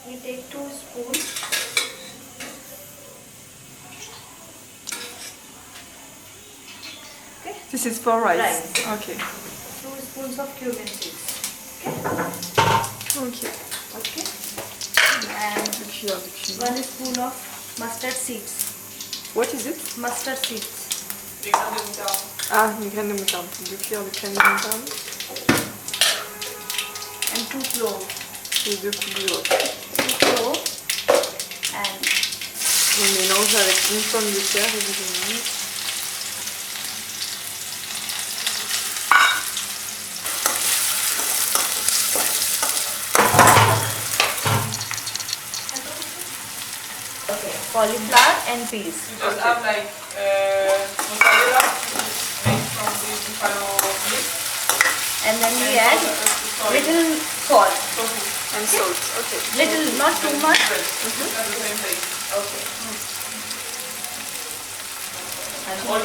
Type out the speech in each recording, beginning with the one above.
We take 2 spoons. Okay. This is for rice. Rice. Okay. 2 spoons of cumin seeds. Okay. Okay. And The cuillère de cumin. 1 spoon of mustard seeds. What is it? Mustard seeds. Des graines de moutarde. Ah, une graine de moutarde. 2 cuillères de crème de moutarde. And 2 cloves. Et 2 coups de girofle. 2 cloves. And On mélange avec une pomme de terre et des oignons. okay, cauliflower and peas. You just have like mozzarella made from the buffalo meat. And then we add little salt. And salt. Okay. Little, not too much. At the same place. Okay. And all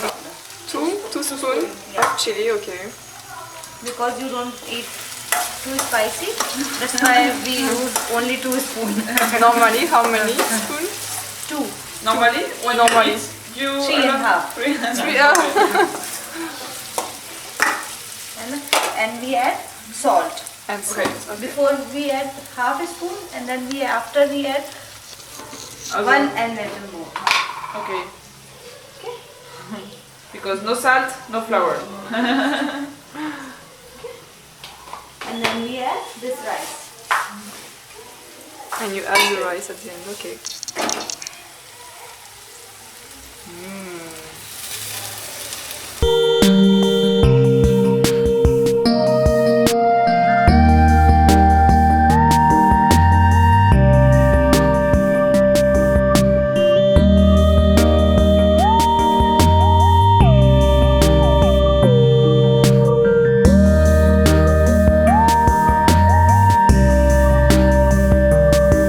2 spoons of chili, okay. because you don't eat too spicy, that's why we use only 2 spoons. Normally, how many spoons? 2. Normally, when Normally. you eat, you 3 and a half. 3 and a half. 3 And we add salt. and salt. Okay. Before we add half a spoon, and then after we add 1 and little more. Okay. Because no salt, no flour. And then we add this rice. And you add the rice at the end, okay.